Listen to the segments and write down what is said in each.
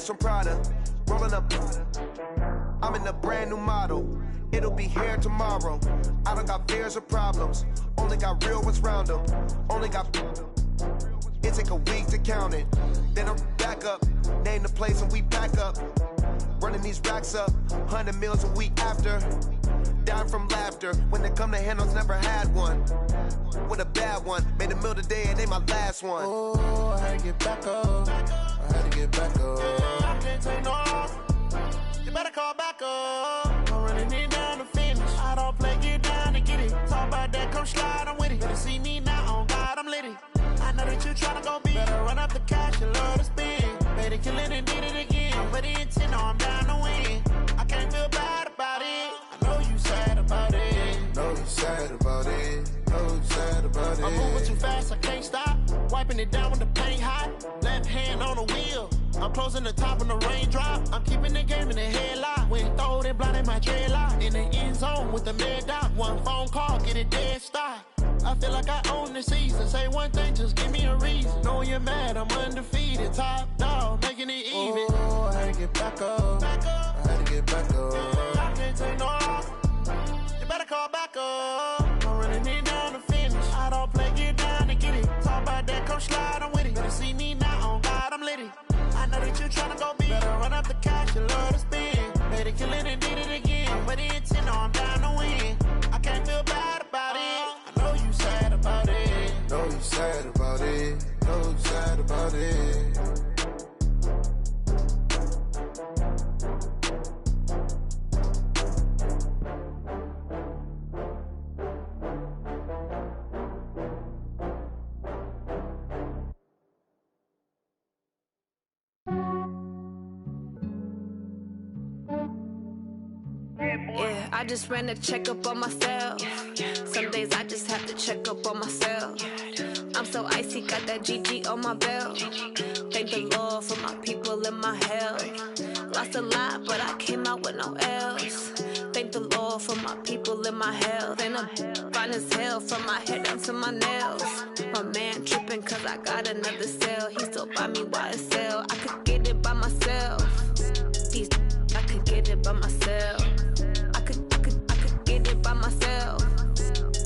bags from Prada, rolling up. I'm in a brand new model. It'll be here tomorrow. I don't got fears or problems. Only got real ones round them. Only got. It take a week to count it. Then I'm back up. Name the place and we pack up. Running these racks up. 100 meals a week after. Dying from laughter. When they come to handles, never had one. With a bad one. Made a meal today and ain't my last one. Oh, I had to get back up. I had to get back up. I can't take no off. You better call back up. I'm running it down to finish. I don't play, get down to get it. Talk about that, come slide, I'm with it. Better see me now, on God, I'm litty. I know that you tryna go big. Better run up the cash and love to spend. Made it, kill it, and did it again. But the intent, no, I'm down to win. I can't feel bad about it. I know you sad about it. Know you sad about it. Know you sad about it. I'm moving too fast, I can't stop. Wiping it down with the paint hot. Left hand on the wheel. I'm closing the top when the raindrop. I'm keeping the game in the headlock. When throwed and blinded my dreadlock. In the end zone with the mad dot. One phone call, get it dead stop. I feel like I own the season. Say one thing, just give me a reason. Knowing you're mad, I'm undefeated. Top dog, making it even. Oh, I had to get back up. I had to get back up. I can't take no off. You better call back up. I'm running it down to finish. I don't play, get down to get it. Talk about that, come slide, I'm with it. Better see me now, on God, I'm litty. I know that you tryna go big. Better run up the cash, you love to spend. Made it, kill it, and did it again. But the intent, no, I'm down to win. I can't feel bad about it. I know you sad about it. Know you sad about it. Know you sad about it. Yeah, I just ran a checkup on myself. Some days I just have to check up on myself. I'm so icy, got that GG on my belt. Thank the Lord for my people and my health. Lost a lot, but I came out with no L's. Thank the Lord for my people and my health. And I'm fine as hell from my head down to my nails. My man tripping cause I got another cell. He still buy me YSL. I could get it by myself. These I could get it by myself. I could get it by myself.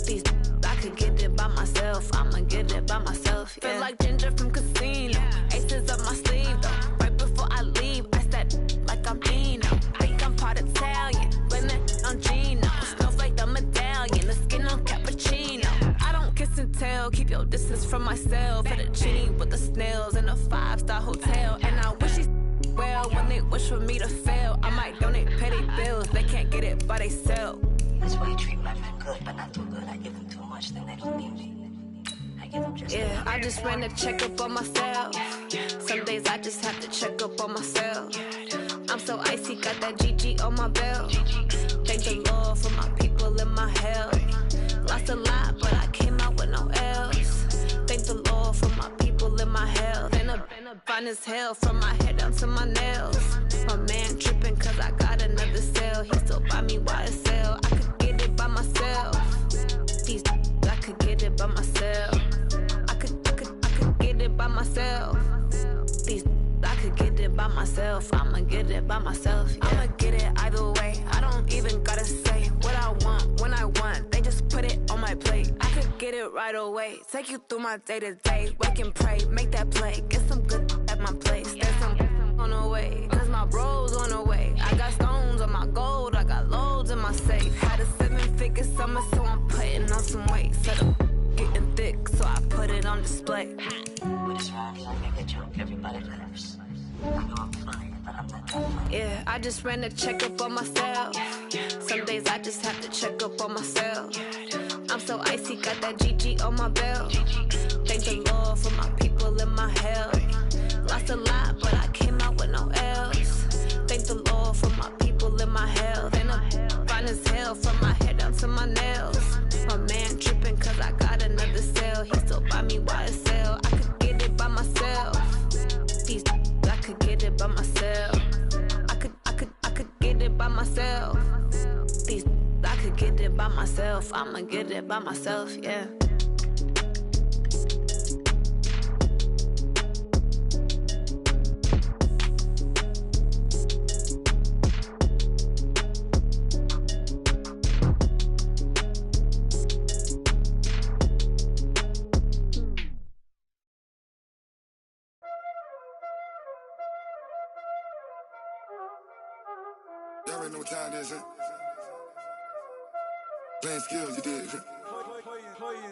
These I could get it by myself. I'ma get it by myself. Yeah. Feel like Ginger from Casino. Aces up my sleeve though. Right before I leave, I said like I'm Dino. Think I'm part Italian, blend it on Gino. Smells like the medallion, the skin on cappuccino. I don't kiss and tell, keep your distance from myself. Fettuccine with the snails in a 5-star hotel. And I wish he's well when they wish for me to fail. I might donate petty bills, they can't get it by they sell. That's why you treat my friend good, but not too good. I give them too much, then they don't need me. I give them just yeah, I just ran a checkup on myself. Some days I just have to check up on myself. I'm so icy, got that GG on my belt. Thank the Lord for my people and my health. Lost a lot, but I came out with no L's. Thank the Lord for my people and my health. And I'm fine as hell from my head down to my nails. My man tripping cause I got another cell. He still buy me YSL. I could get it by myself. These I could get it by myself. I could get it by myself. These I could get it by myself. I'ma get it by myself. Yeah. I'ma get it either way. I don't even gotta say what I want when I want. They just put it on my plate. I could get it right away. Take you through my day to day. Wake and pray, make that play. Get some good at my place. There's some on the way. Cause my bro's on the way. I got stones on my gold. I got loads in my safe. Had a 7-figure summer, so I'm putting on some weight. Set up getting thick, so I put it on display. What is wrong? I make a joke. Everybody laughs. I know I'm funny, but I'm not funny. Yeah, I just ran a checkup on myself. Some days I just have to check up on myself. I'm so icy, got that GG on my belt. Thank the Lord for my people and my health. Lost a lot, but I came out with no L's. Thank the Lord for my people and my health. And I'm fine as hell from my head down to my nails. My man tripping cause I got another cell. He still buy me YSL. I could get it by myself. These I could get it by myself. I could get it by myself. These I could get it by myself. I'ma get it by myself, yeah. playing skills, you did.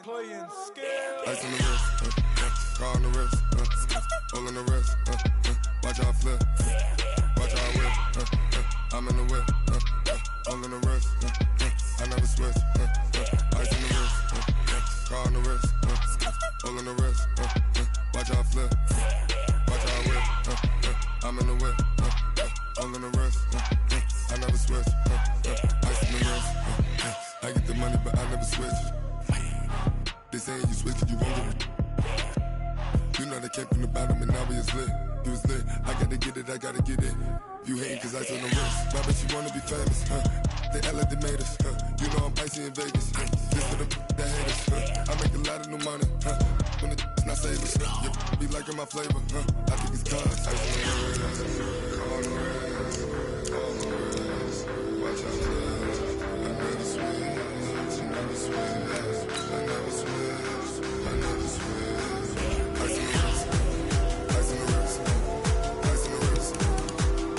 Playing skills. Ice on the wrist, car on the wrist, all on the wrist, watch how I flip, watch how I whip, I'm in the whip, all on the wrist, I never switch, ice on the wrist, car on the wrist, all on the wrist, watch how I flip, watch how I whip, I'm in the whip, all on the wrist, I never switch, ice on the wrist, I get the money but I never switch. They say you switch it, you won't get it. You know they came from the bottom and now we is lit. You was lit, I gotta get it, I gotta get it. You hating cause ice on the wrist. Why bet you wanna be famous, They act like they made us, You know I'm icy in Vegas, This for the that hate us, I make a lot of new money, When it's not savers, You be liking my flavor, I think it's cause ice on the wrist, on the wrist, on the wrist. Watch out, I never switch, you never switch. I never switch, I never switch. Ice in the wrist, ice in the wrist, ice in the wrist, ice in the wrist,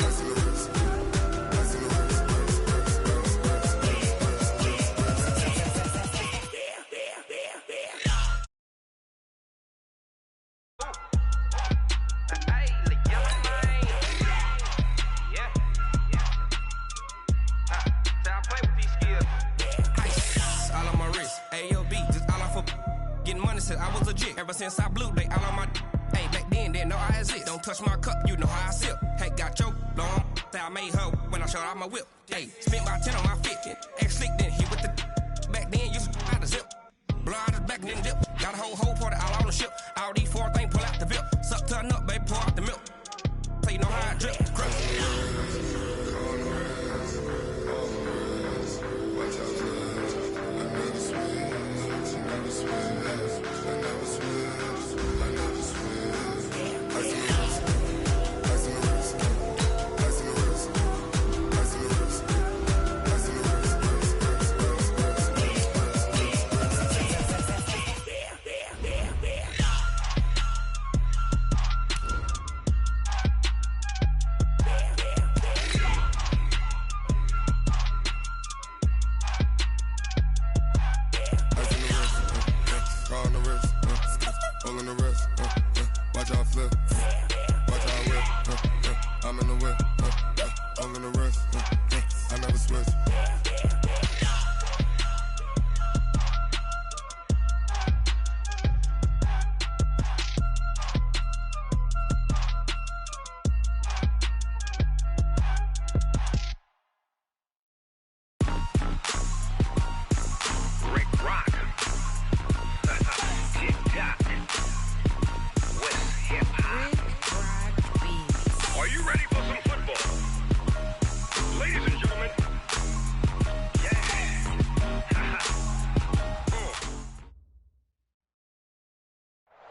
ice in the wrist, I was legit ever since I blew they all on my hey back then didn't know I exist. Don't touch my cup, you know how I sip. Hey, got choked long that I made her when I showed out my whip. Hey, spent about 10 on my fit. Ex slick then hit with the back then used to out the zip. Blow out his back and then dip. Got a whole party all on the ship. All these four things pull out the VIP. Suck turn up, baby, pour out the milk. So you know how I drip. Crush.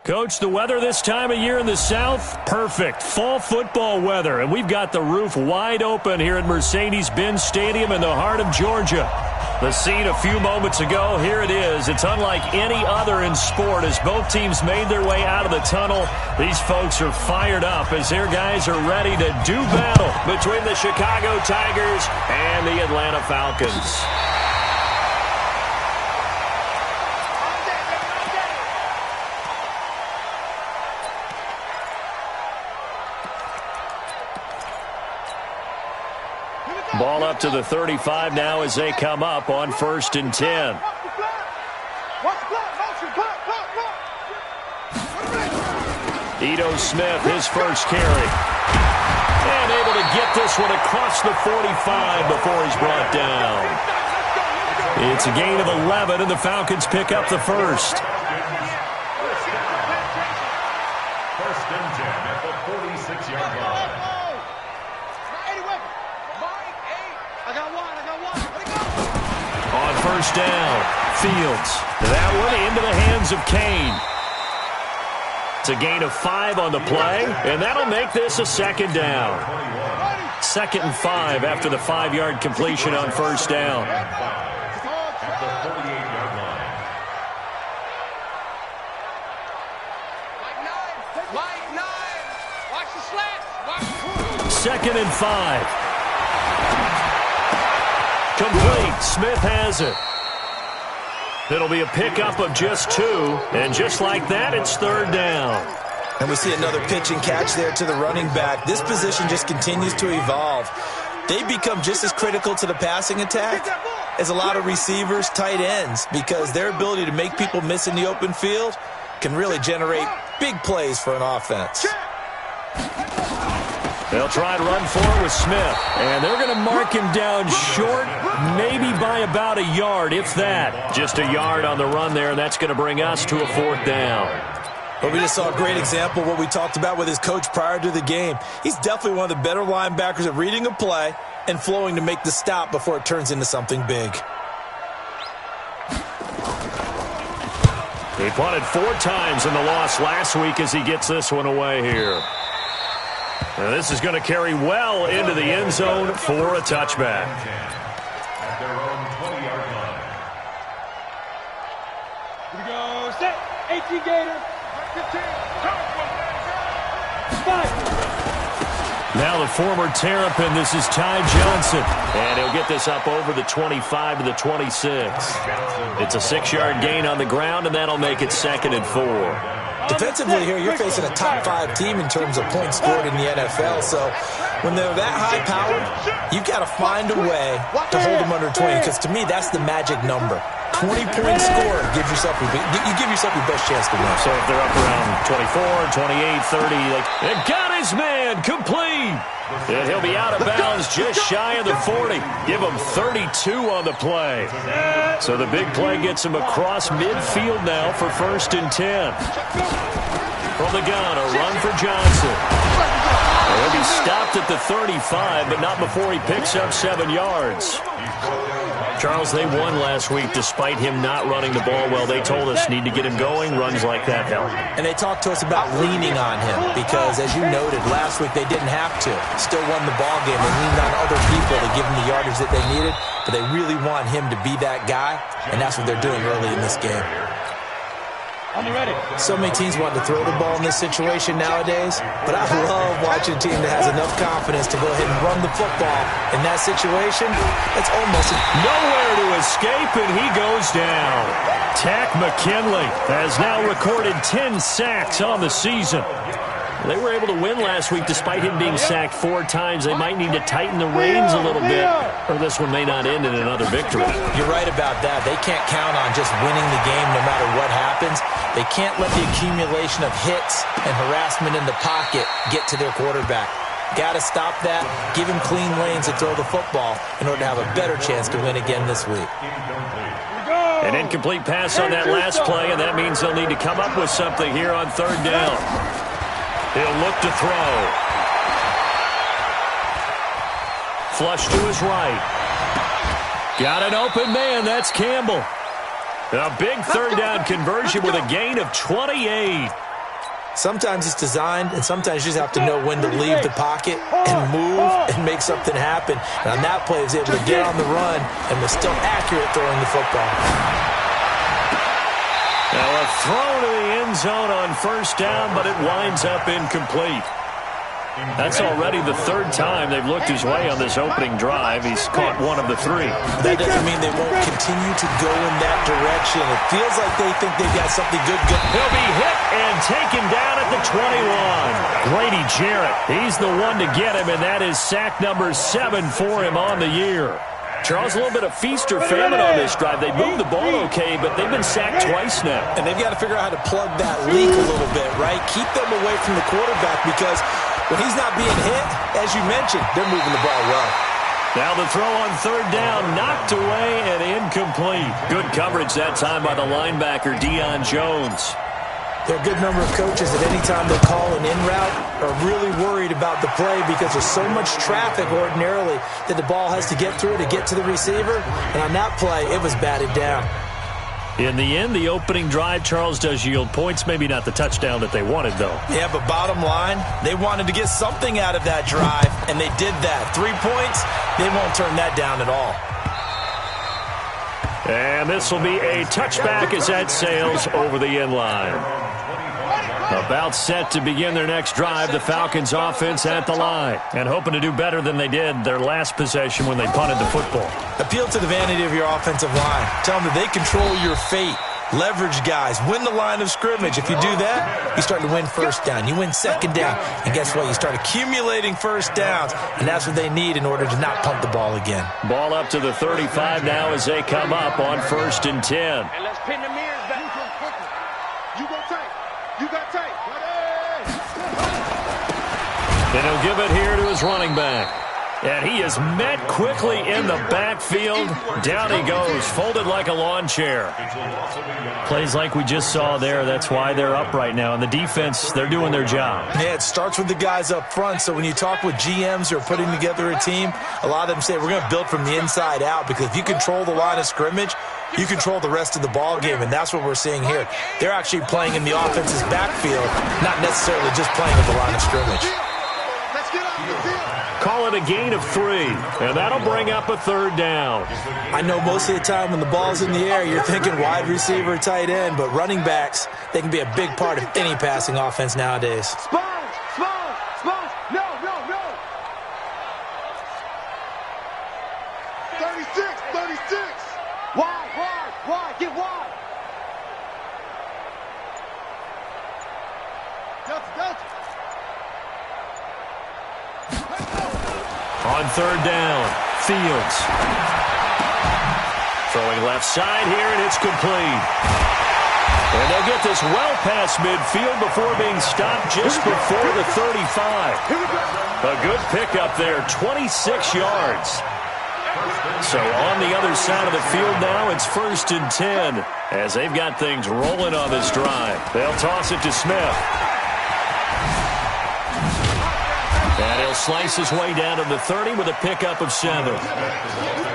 Coach, the weather this time of year in the South, perfect. Fall football weather, and we've got the roof wide open here at Mercedes-Benz Stadium in the heart of Georgia. The scene a few moments ago, here it is. It's unlike any other in sport as both teams made their way out of the tunnel. These folks are fired up as their guys are ready to do battle between the Chicago Tigers and the Atlanta Falcons. Ball up to the 35 now as they come up on 1st and 10. Ito Smith, his first carry. And able to get this one across the 45 before he's brought down. It's a gain of 11, and the Falcons pick up the first. 1st and 10 at the 46-yard line. On 1st down, Fields. That one into the hands of Kane. It's a gain of 5 on the play, and that'll make this a 2nd down. 2nd and 5 after the 5-yard completion on 1st down. At the 48-yard line. 2nd and 5. Complete. Smith has it. It'll be a pickup of just 2, and just like that, it's 3rd down. And we see another pitch and catch there to the running back. This position just continues to evolve. They become just as critical to the passing attack as a lot of receivers, tight ends, because their ability to make people miss in the open field can really generate big plays for an offense. They'll try and run forward with Smith, and they're going to mark him down short, maybe by about a yard, if that. Just a yard on the run there, and that's going to bring us to a 4th down. But we just saw a great example of what we talked about with his coach prior to the game. He's definitely one of the better linebackers at reading a play and flowing to make the stop before it turns into something big. He punted 4 times in the loss last week as he gets this one away here. Now this is going to carry well into the end zone for a touchback. At their own 20-yard line. Here we go. Set. 18 Gator. 15. 5. Now the former Terrapin, this is Ty Johnson. And he'll get this up over the 25 to the 26. It's a 6-yard gain on the ground, and that'll make it 2nd and 4. Defensively here, you're facing a top 5 team in terms of points scored in the NFL. So when they're that high-powered, you've got to find a way to hold them under 20, because to me, that's the magic number. 20-point score gives yourself your best chance to win. So if they're up around 24, 28, 30, they've got his man complete. And he'll be out of bounds just shy of the 40. Give him 32 on the play. So the big play gets him across midfield now for 1st and 10. From the gun, a run for Johnson. He'll be stopped at the 35, but not before he picks up 7 yards. Charles, they won last week despite him not running the ball well. They told us need to get him going. Runs like that help. And they talked to us about leaning on him because, as you noted, last week they didn't have to. Still won the ball game. They leaned on other people to give them the yardage that they needed, but they really want him to be that guy, and that's what they're doing early in this game. So many teams want to throw the ball in this situation nowadays, but I love watching a team that has enough confidence to go ahead and run the football. In that situation, it's almost nowhere to escape, and he goes down. Tack McKinley has now recorded 10 sacks on the season. They were able to win last week despite him being sacked 4 times. They might need to tighten the reins a little bit, or this one may not end in another victory. You're right about that. They can't count on just winning the game no matter what happens. They can't let the accumulation of hits and harassment in the pocket get to their quarterback. Got to stop that, give him clean lanes to throw the football in order to have a better chance to win again this week. An incomplete pass on that last play, and that means they'll need to come up with something here on 3rd down. He'll look to throw. Flush to his right. Got an open man. That's Campbell. A big 3rd down conversion with a gain of 28. Sometimes it's designed, and sometimes you just have to know when to leave the pocket and move and make something happen. And on that play, he was able to get on the run and was still accurate throwing the football. Now a throw to the end zone on 1st down, but it winds up incomplete. That's already the 3rd time they've looked his way on this opening drive. He's caught 1 of the 3. That doesn't mean they won't continue to go in that direction. It feels like they think they've got something good. He'll be hit and taken down at the 21. Grady Jarrett, he's the one to get him, and that is sack number 7 for him on the year. Charles, a little bit of feast or famine on this drive. They moved the ball okay, but they've been sacked twice now. And they've got to figure out how to plug that leak a little bit, right? Keep them away from the quarterback, because when he's not being hit, as you mentioned, they're moving the ball well. Now the throw on 3rd down, knocked away and incomplete. Good coverage that time by the linebacker, Deion Jones. There are a good number of coaches that any time they call an in route are really worried about the play because there's so much traffic ordinarily that the ball has to get through to get to the receiver. And on that play, it was batted down. In the end, the opening drive, Charles, does yield points. Maybe not the touchdown that they wanted, though. Yeah, but bottom line, they wanted to get something out of that drive, and they did that. 3 points, they won't turn that down at all. And this will be a touchback as that sails over the end line. About set to begin their next drive, the Falcons offense at the line. And hoping to do better than they did their last possession when they punted the football. Appeal to the vanity of your offensive line. Tell them that they control your fate. Leverage guys. Win the line of scrimmage. If you do that, you start to win first down. You win second down. And guess what? You start accumulating first downs. And that's what they need in order to not punt the ball again. Ball up to the 35 now as they come up on 1st and 10. And let's pin the mirrors back. You go tight. You got tight. And he'll give it here to his running back. And he is met quickly in the backfield. Down he goes, folded like a lawn chair. Plays like we just saw there. That's why they're up right now. And the defense, they're doing their job. Yeah, it starts with the guys up front. So when you talk with GMs who are putting together a team, a lot of them say we're going to build from the inside out, because if you control the line of scrimmage, you control the rest of the ball game, and that's what we're seeing here. They're actually playing in the offense's backfield, not necessarily just playing at the line of scrimmage. Call it a gain of 3, and that'll bring up a 3rd down. I know most of the time when the ball's in the air, you're thinking wide receiver, tight end, but running backs, they can be a big part of any passing offense nowadays. Spons! No! 36! Wide! Get wide! Delta! On 3rd down, Fields. Throwing left side here, and it's complete. And they'll get this well past midfield before being stopped just before the 35. A good pickup there, 26 yards. So on the other side of the field now, it's 1st and 10 as they've got things rolling on this drive. They'll toss it to Smith. And he'll slice his way down to the 30 with a pickup of 7.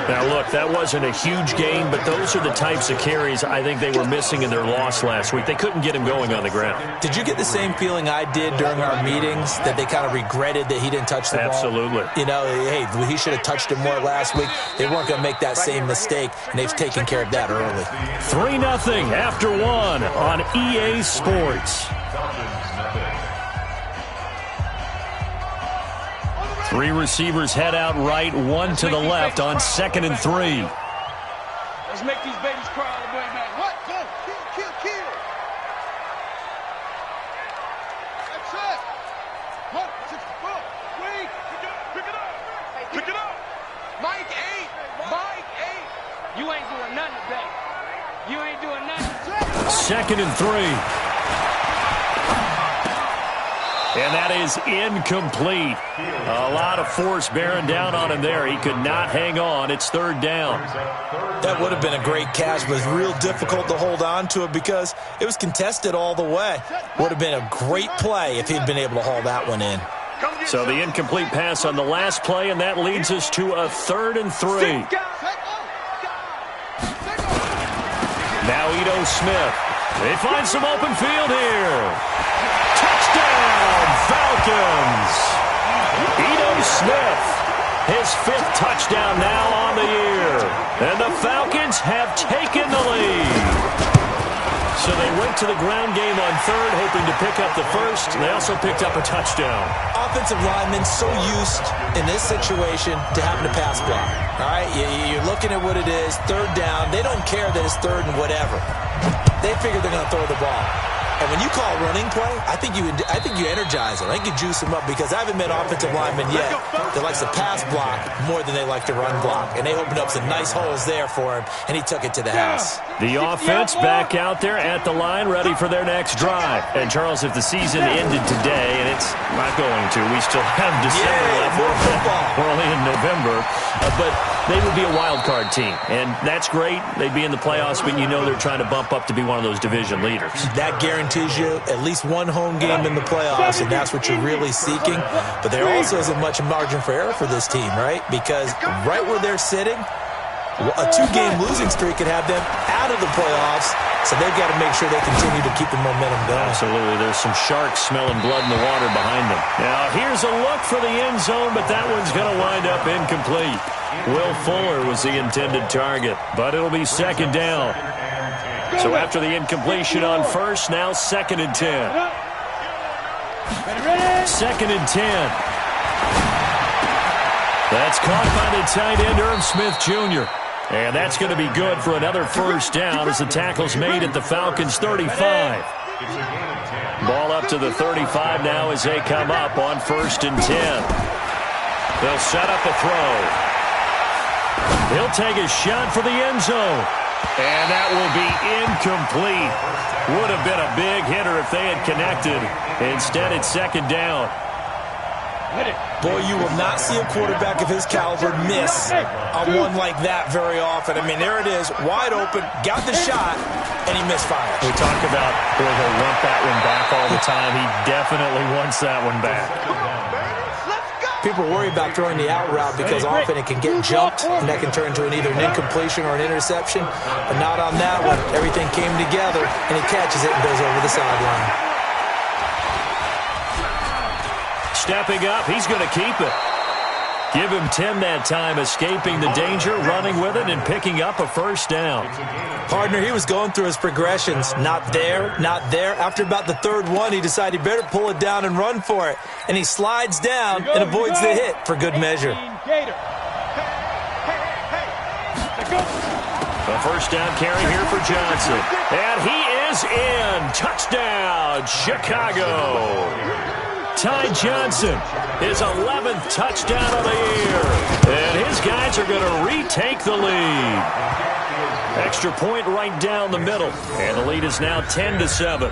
Now, look, that wasn't a huge gain, but those are the types of carries I think they were missing in their loss last week. They couldn't get him going on the ground. Did you get the same feeling I did during our meetings, that they kind of regretted that he didn't touch the ball? Absolutely. You know, hey, he should have touched it more last week. They weren't going to make that same mistake, and they've taken care of that early. 3-0 after 1 on EA Sports. 3 receivers head out right, 1 to the left on 2nd and 3. Let's make these babies cry all the way back. What? Go! Kill! That's it! What? 64! Wait! Pick it up! Mike 8! You ain't doing nothing today. You ain't doing nothing. 2nd and 3. And that is incomplete. A lot of force bearing down on him there. He could not hang on. It's 3rd down. That would have been a great catch, but it was real difficult to hold on to it because it was contested all the way. Would have been a great play if he'd been able to haul that one in. So the incomplete pass on the last play, and that leads us to a 3rd and 3. Now Ito Smith. They find some open field here. Touchdown, Falcons! Ito Smith, his 5th touchdown now on the year. And the Falcons have taken the lead. So they went to the ground game on 3rd, hoping to pick up the 1st. And they also picked up a touchdown. Offensive linemen so used in this situation to having to pass block. All right, you're looking at what it is, 3rd down. They don't care that it's 3rd and whatever. They figure they're going to throw the ball. And when you call a running play, I think you energize them. I think you juice them up, because I haven't met offensive linemen yet that likes to pass block more than they like to run block. And they opened up some nice holes there for him, and he took it to the house. The offense back out there at the line, ready for their next drive. And, Charles, if the season ended today, and it's not going to, we still have December left. More football. We're only in November. But they would be a wild card team. And that's great. They'd be in the playoffs, but you know they're trying to bump up to be one of those division leaders. That guarantees you at least one home game in the playoffs, and that's what you're really seeking. But there also isn't much margin for error for this team, right? Because right where they're sitting, a 2-game losing streak could have them out of the playoffs, so they've got to make sure they continue to keep the momentum going. Absolutely. There's some sharks smelling blood in the water behind them. Now, here's a look for the end zone, but that one's going to wind up incomplete. Will Fuller was the intended target, but it'll be 2nd down. So after the incompletion on 1st, now 2nd and 10. 2nd and 10. That's caught by the tight end, Irv Smith Jr. And that's going to be good for another first down as the tackle's made at the Falcons' 35. Ball up to the 35 now as they come up on 1st and 10. They'll set up a throw. He'll take a shot for the end zone. And that will be incomplete. Would have been a big hitter if they had connected. Instead, it's 2nd down. Boy, you will not see a quarterback of his caliber miss a one like that very often. I mean, there it is, wide open, got the shot, and he misfires. We talk about, boy, he'll want that one back all the time. He definitely wants that one back. People worry about throwing the out route because often it can get jumped, and that can turn into either an incompletion or an interception. But not on that one. Everything came together, and he catches it and goes over the sideline. Stepping up, he's going to keep it. Give him 10 that time, escaping the danger, running with it, and picking up a first down. Partner, he was going through his progressions. Not there, not there. After about the 3rd one, he decided he better pull it down and run for it. And he slides down and avoids the hit for good measure. A first down carry here for Johnson. And he is in. Touchdown, Chicago. Ty Johnson, his 11th touchdown of the year. And his guys are going to retake the lead. Extra point right down the middle. And the lead is now 10-7.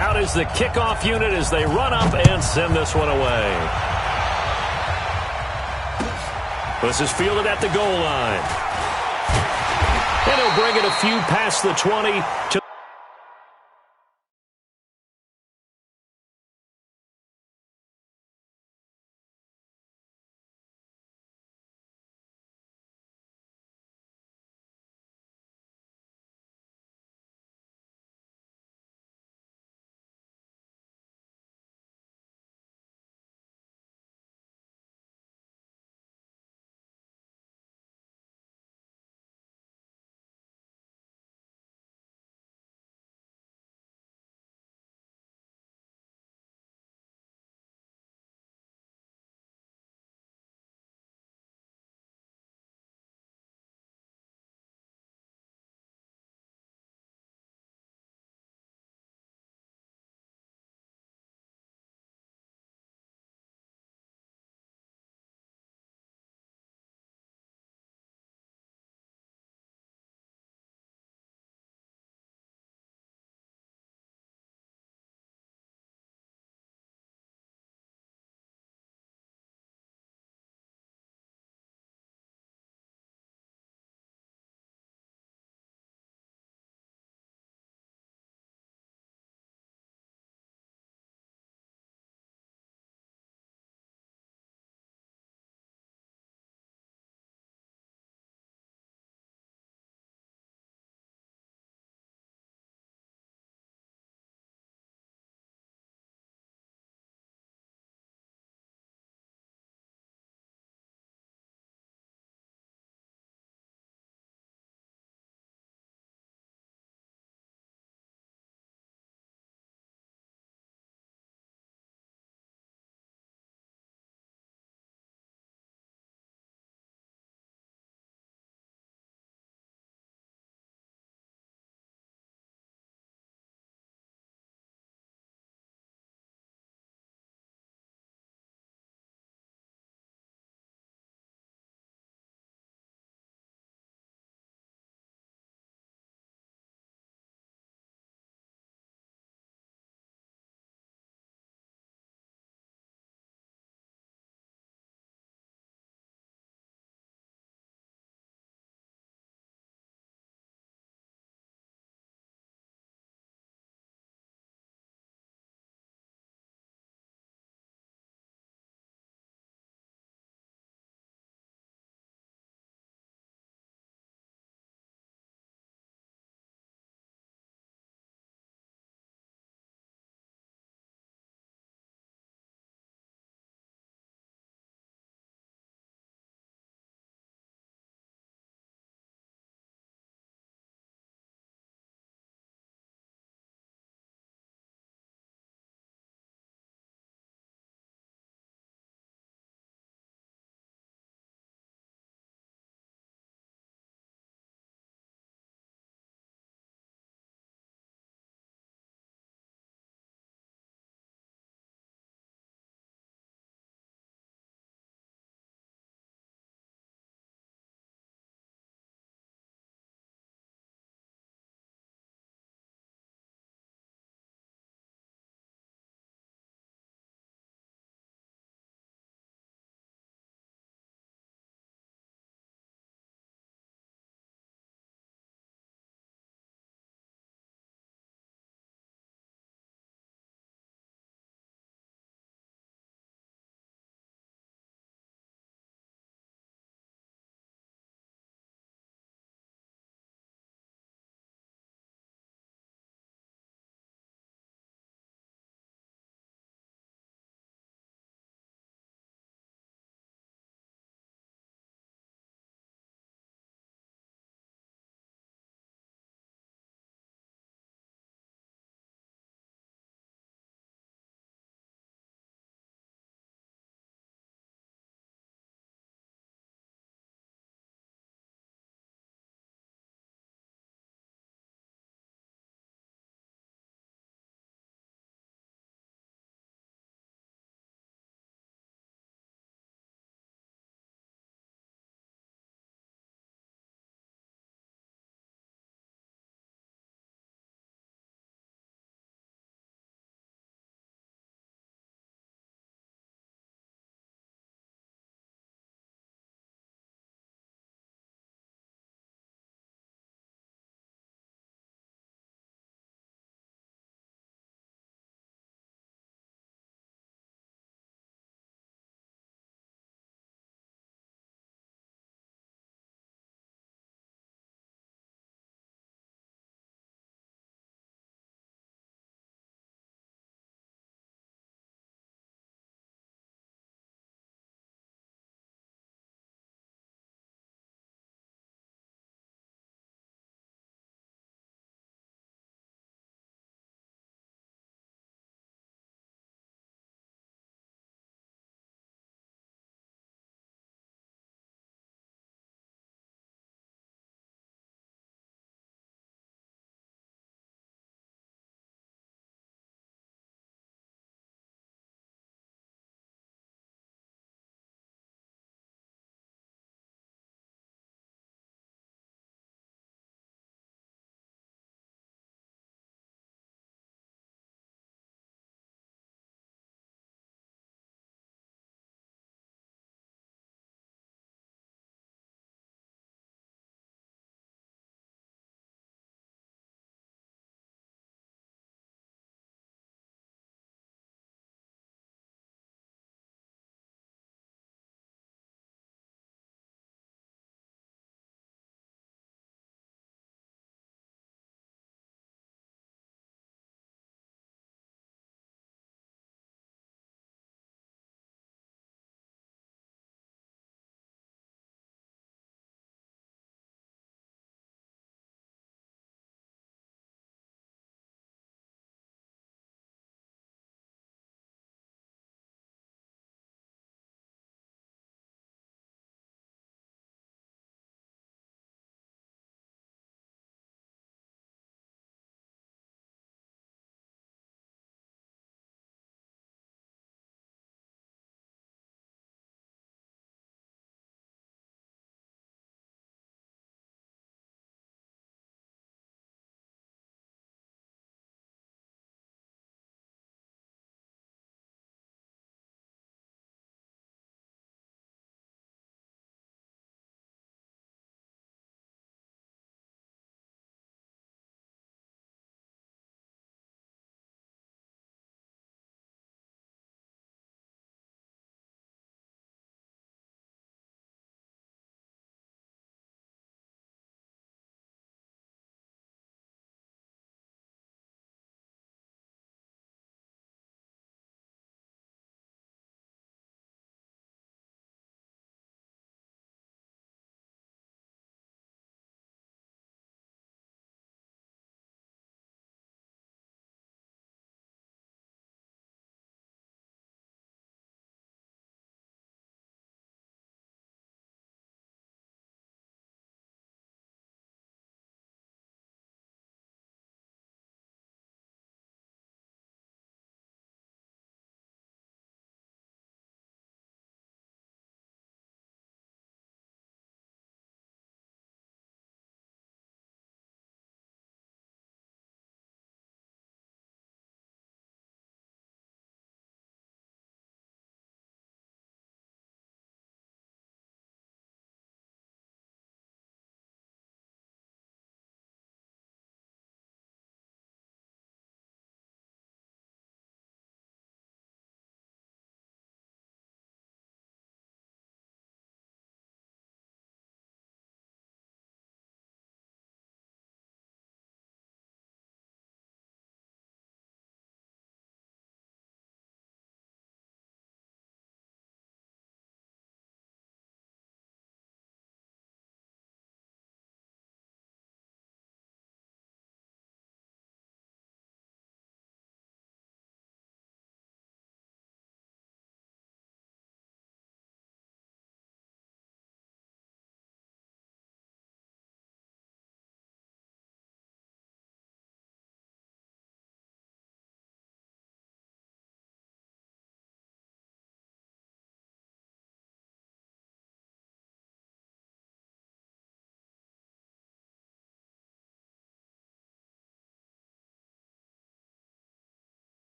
Out is the kickoff unit as they run up and send this one away. This is fielded at the goal line. And he'll bring it a few past the 20 to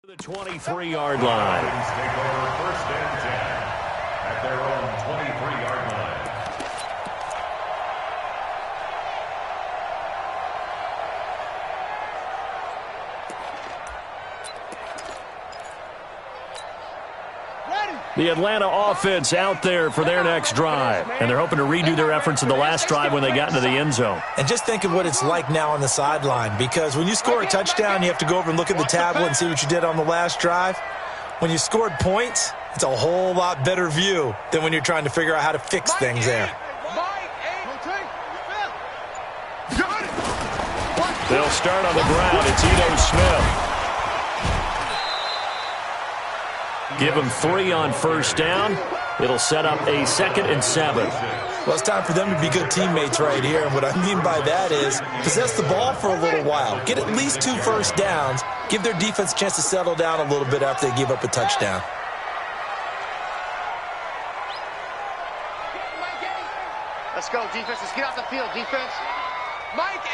The 23-yard line. Take over 1st and 10 at their own 23-yard line. The Atlanta offense out there for their next drive. And they're hoping to redo their efforts in the last drive when they got into the end zone. And just think of what it's like now on the sideline, because when you score a touchdown, you have to go over and look at the tablet and see what you did on the last drive. When you scored points, it's a whole lot better view than when you're trying to figure out how to fix things there. They'll start on the ground. It's Ito Smith. Give him 3 on 1st down. It'll set up a 2nd and 7. Well, it's time for them to be good teammates right here. And what I mean by that is possess the ball for a little while. Get at least 2 first downs. Give their defense a chance to settle down a little bit after they give up a touchdown. Let's go, defense. Let's get out the field, defense. Mike,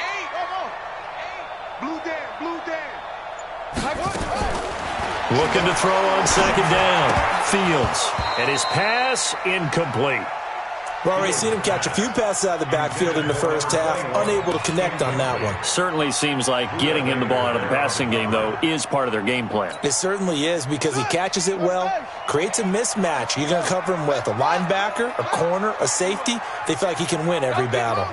8. Blue Dan. Mike, 1. Looking to throw on 2nd down. Fields. And his pass incomplete. We've already seen him catch a few passes out of the backfield in the first half. Unable to connect on that one. Certainly seems like getting him the ball out of the passing game, though, is part of their game plan. It certainly is, because he catches it well, creates a mismatch. You're going to cover him with a linebacker, a corner, a safety. They feel like he can win every battle.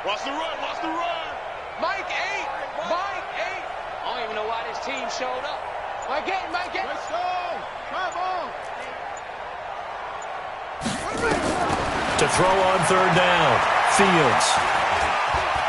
Watch the run. Mike 8. I don't even know why this team showed up. Mike 8. Let's go. Come on. To throw on 3rd down. Fields.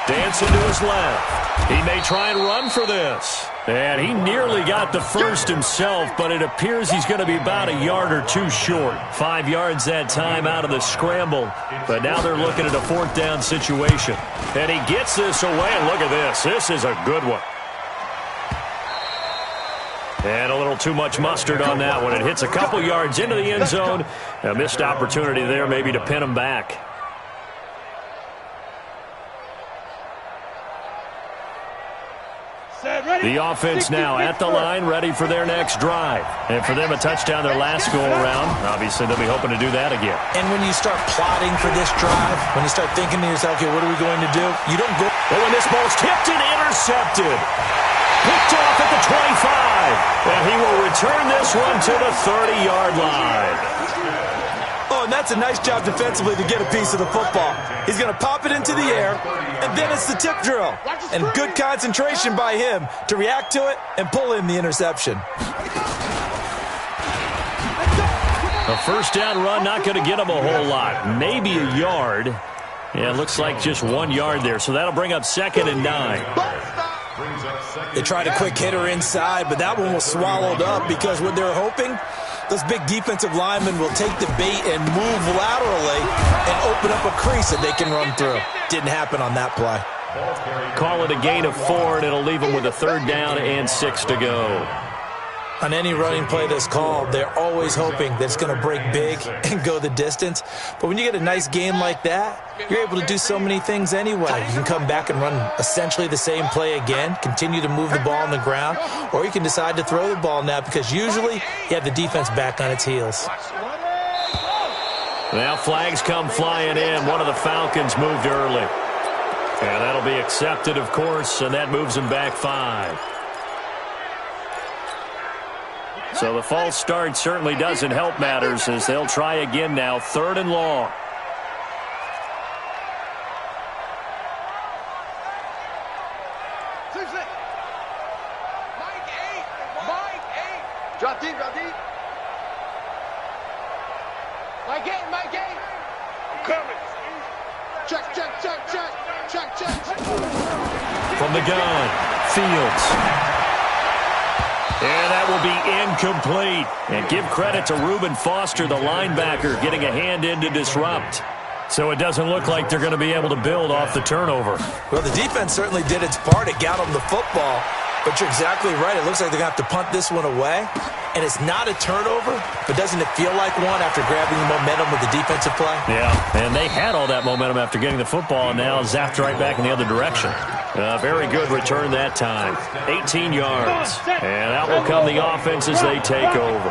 Dancing to his left. He may try and run for this. And he nearly got the first himself, but it appears he's going to be about a yard or 2 short. 5 yards that time out of the scramble. But now they're looking at a 4th down situation. And he gets this away, and look at this. This is a good one. And a little too much mustard on that one. It hits a couple yards into the end zone. A missed opportunity there maybe to pin him back. The offense now at the line, ready for their next drive. And for them, a touchdown their last go-around. Obviously, they'll be hoping to do that again. And when you start plotting for this drive, when you start thinking to yourself, okay, what are we going to do? You don't go. Oh, and this ball's tipped and intercepted. Picked off at the 25. And he will return this one to the 30-yard line. Oh, and that's a nice job defensively to get a piece of the football. He's going to pop it into the air, and then it's the tip drill. And good concentration by him to react to it and pull in the interception. A 1st down run, not going to get him a whole lot. Maybe a yard. Yeah, it looks like just 1 yard there. So that'll bring up 2nd and 9. They tried a quick hitter inside, but that one was swallowed up because what they're hoping, those big defensive linemen will take the bait and move laterally and open up a crease that they can run through. Didn't happen on that play. Call it a gain of 4, and it'll leave them with a 3rd down and 6 to go. On any running play that's called, they're always hoping that it's going to break big and go the distance. But when you get a nice game like that, you're able to do so many things anyway. You can come back and run essentially the same play again, continue to move the ball on the ground, or you can decide to throw the ball now because usually you have the defense back on its heels. Now flags come flying in. One of the Falcons moved early. And that'll be accepted, of course, and that moves them back 5. So the false start certainly doesn't help matters as they'll try again now, 3rd and long. Mike 8. Drop deep. Mike 8. I'm coming. Check. From the gun, Fields. And that will be incomplete. And give credit to Reuben Foster, the linebacker, getting a hand in to disrupt. So it doesn't look like they're going to be able to build off the turnover. Well, the defense certainly did its part. It got them the football. But you're exactly right. It looks like they're going to have to punt this one away. And it's not a turnover, but doesn't it feel like one after grabbing the momentum with the defensive play? Yeah, and they had all that momentum after getting the football, and now zapped right back in the other direction. Very good return that time. 18 yards. And out will come the offense as they take over.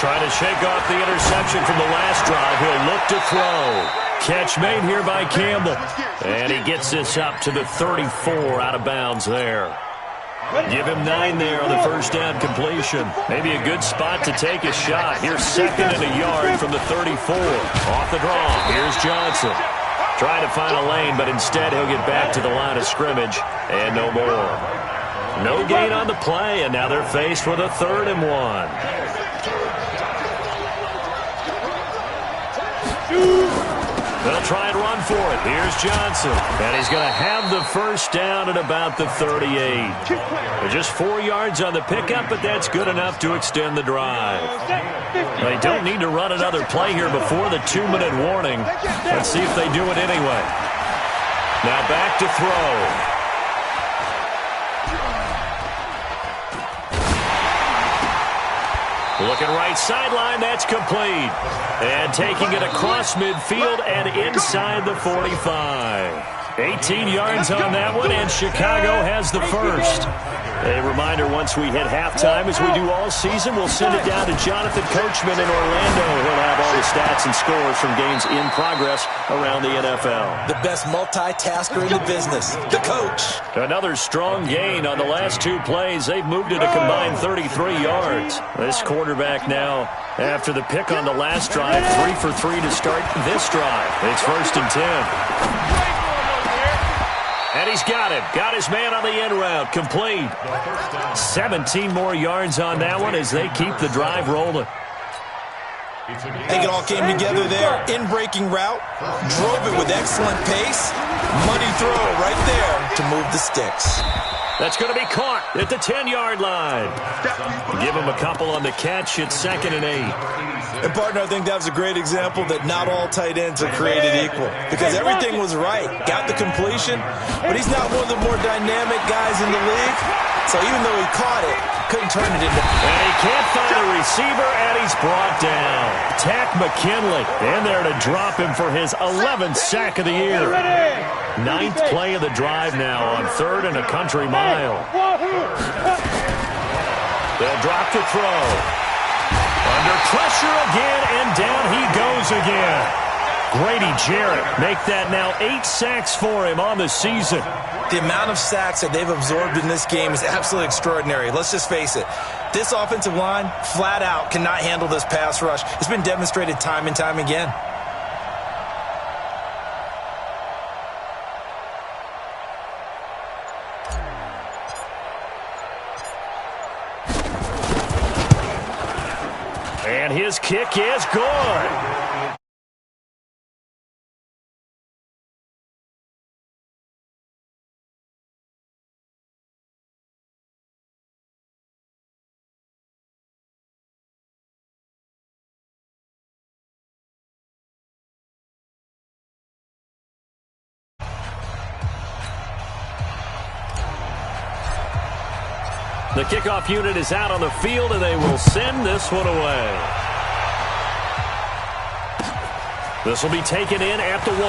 Trying to shake off the interception from the last drive. He'll look to throw. Catch made here by Campbell. And he gets this up to the 34 out of bounds there. Give him 9 there on the first down completion. Maybe a good spot to take a shot. Here's 2nd and a yard from the 34. Off the draw. Here's Johnson. Trying to find a lane, but instead he'll get back to the line of scrimmage. And no more. No gain on the play, and now they're faced with a 3rd and 1. They'll try and run for it. Here's Johnson. And he's going to have the first down at about the 38. Just 4 yards on the pickup, but that's good enough to extend the drive. They don't need to run another play here before the 2-minute warning. Let's see if they do it anyway. Now back to throw. Looking right sideline, that's complete. And taking it across midfield and inside the 45. 18 yards on that one, and Chicago has the first. A reminder, once we hit halftime, as we do all season, we'll send it down to Jonathan Coachman in Orlando. He'll have all the stats and scores from games in progress around the NFL. The best multitasker in the business, the coach. Another strong gain on the last 2 plays. They've moved it a combined 33 yards. This quarterback now, after the pick on the last drive, 3 for 3 to start this drive. It's 1st and 10. And he's got him. Got his man on the end route. Complete. 17 more yards on that one as they keep the drive rolling. I think it all came together there. In-breaking route. Drove it with excellent pace. Money throw right there to move the sticks. That's going to be caught at the 10-yard line. Give him a couple on the catch. It's 2nd and 8. And, partner, I think that was a great example that not all tight ends are created equal. Because everything was right. Got the completion, but he's not one of the more dynamic guys in the league. So even though he caught it, couldn't turn it into... And he can't find a receiver, and he's brought down. Tack McKinley in there to drop him for his 11th sack of the year. 9th play of the drive now on 3rd and a country mile. They'll drop to throw. Under pressure again, and down he goes again. Grady Jarrett make that now 8 sacks for him on the season. The amount of sacks that they've absorbed in this game is absolutely extraordinary. Let's just face it. This offensive line, flat out, cannot handle this pass rush. It's been demonstrated time and time again. And his kick is good. The kickoff unit is out on the field, and they will send this one away. This will be taken in at the 1.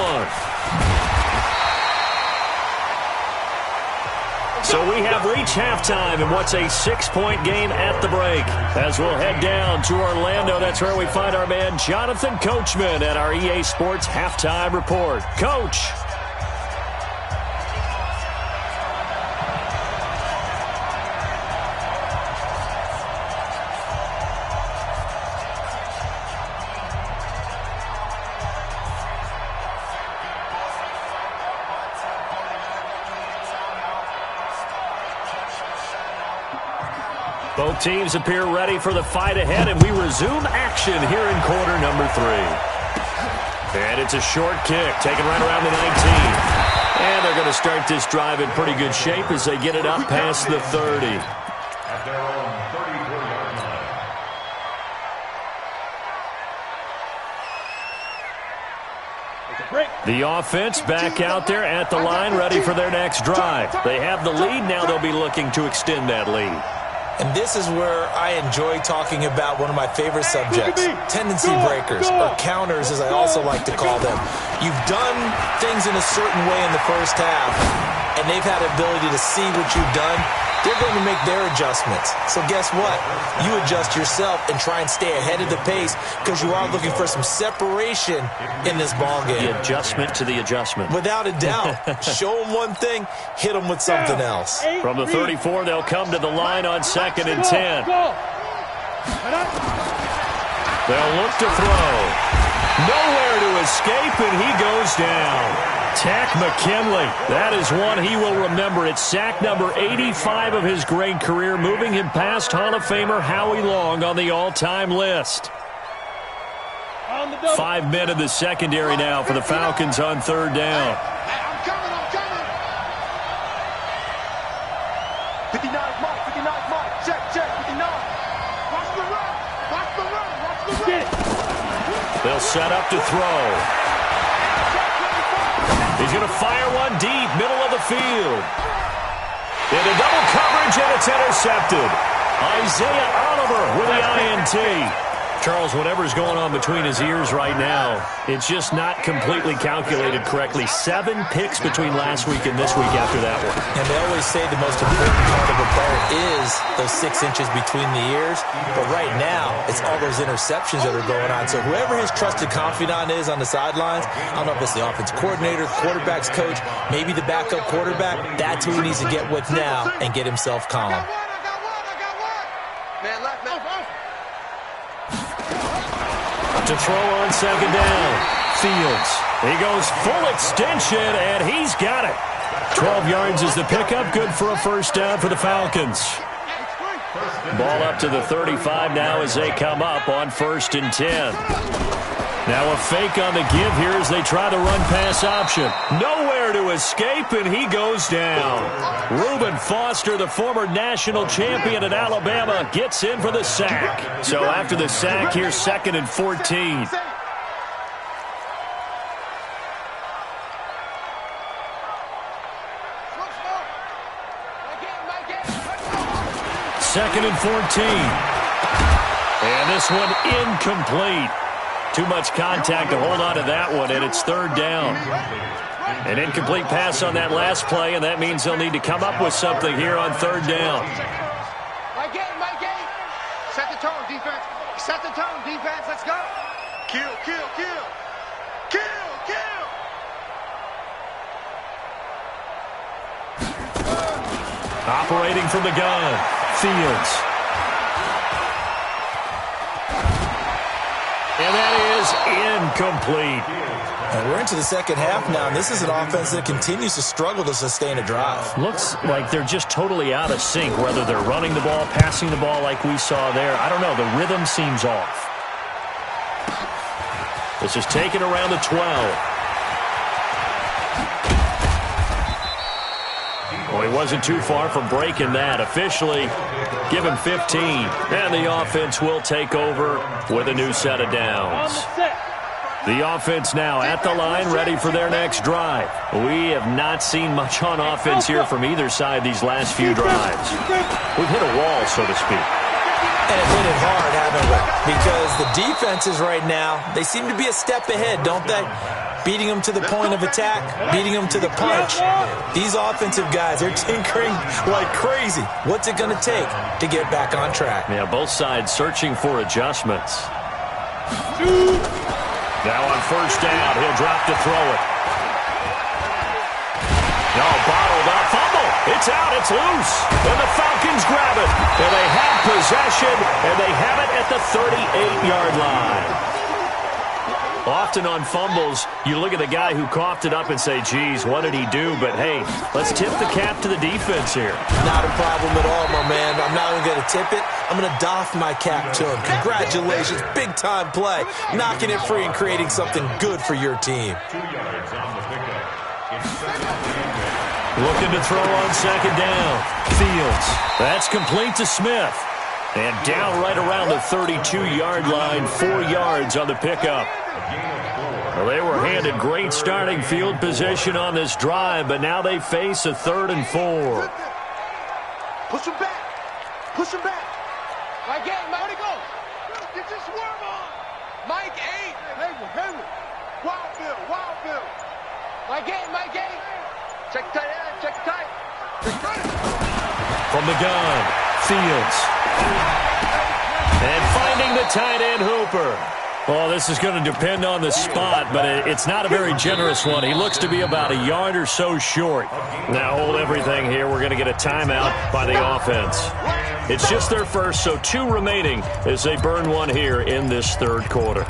So we have reached halftime in what's a 6-point game at the break. As we'll head down to Orlando, that's where we find our man Jonathan Coachman at our EA Sports Halftime Report. Coach. Both teams appear ready for the fight ahead, and we resume action here in quarter number 3. And it's a short kick, taken right around the 19. And they're going to start this drive in pretty good shape as they get it up past the 30. At their own 34-yard line. The offense back out there at the line, ready for their next drive. They have the lead. Now they'll be looking to extend that lead. And this is where I enjoy talking about one of my favorite subjects, tendency breakers, or counters as I also like to call them. You've done things in a certain way in the first half, and they've had the ability to see what you've done. They're going to make their adjustments. So guess what? You adjust yourself and try and stay ahead of the pace because you are looking for some separation in this ballgame. The adjustment to the adjustment. Without a doubt. Show them one thing, hit them with something else. From the 34, they'll come to the line on 2nd and 10. They'll look to throw. Nowhere to escape, and he goes down. Tack McKinley, that is one he will remember. It's sack number 85 of his great career, moving him past Hall of Famer Howie Long on the all-time list. 5 men in the secondary now for the Falcons on 3rd down. I'm coming. 59 mark, check, 59. Watch the run. They'll set up to throw. He's going to fire one deep, middle of the field. Into double coverage, and it's intercepted. Isaiah Oliver with the INT. Charles, whatever's going on between his ears right now, it's just not completely calculated correctly. 7 picks between last week and this week after that one. And they always say the most important part of a player is those 6 inches between the ears. But right now, it's all those interceptions that are going on. So whoever his trusted confidant is on the sidelines, I don't know if it's the offense coordinator, the quarterback's coach, maybe the backup quarterback, that's who he needs to get with now and get himself calm. I got one. Man, left. To throw on 2nd down. Fields. He goes full extension, and he's got it. 12 yards is the pickup. Good for a 1st down for the Falcons. Ball up to the 35 now as they come up on 1st and 10. Now a fake on the give here as they try the run-pass option. Nowhere to escape, and he goes down. Reuben Foster, the former national champion at Alabama, gets in for the sack. So after the sack, here's 2nd and 14. Second and 14. And this one incomplete. Too much contact to hold on to that one, and it's 3rd down. An incomplete pass on that last play, and that means they'll need to come up with something here on 3rd down. My game. Set the tone, defense. Let's go. Kill. Operating from the gun, Fields. And that is incomplete. And we're into the second half now, and this is an offense that continues to struggle to sustain a drive. Looks like they're just totally out of sync, whether they're running the ball, passing the ball like we saw there. I don't know. The rhythm seems off. This is taken around the 12. Well, he wasn't too far from breaking that. Officially, give him 15. And the offense will take over with a new set of downs. The offense now at the line, ready for their next drive. We have not seen much on offense here from either side these last few drives. We've hit a wall, so to speak. And it hit it hard, haven't we? Because the defenses right now, they seem to be a step ahead, don't they? Beating them to the point of attack, beating them to the punch. These offensive guys, they're tinkering like crazy. What's it going to take to get back on track? Yeah, both sides searching for adjustments. Now on 1st down, he'll drop to throw it. No, bottled up, fumble. It's out, it's loose. And the Falcons grab it. And they have possession, and they have it at the 38-yard line. Often on fumbles, you look at the guy who coughed it up and say, geez, what did he do? But, hey, let's tip the cap to the defense here. Not a problem at all, my man. I'm not even going to tip it. I'm going to doff my cap to him. Congratulations. Big-time play. Knocking it free and creating something good for your team. 2 yards on the pickup. Looking to throw on 2nd down. Fields. That's complete to Smith. And down right around the 32-yard line, 4 yards on the pickup. Well, they were handed great starting field position on this drive, but now they face a 3rd and 4. Push him back. Push him back. Mike 8, Mike, go. Get your swerve on. Mike 8. Hayward. Wild Bill. Mike 8. Check tight end, check tight. From the gun, Fields. And finding the tight end, Hooper. Well, this is going to depend on the spot, but it's not a very generous one. He looks to be about a yard or so short. Now hold everything here. We're going to get a timeout by the offense. It's just their first, so 2 remaining as they burn one here in this 3rd quarter.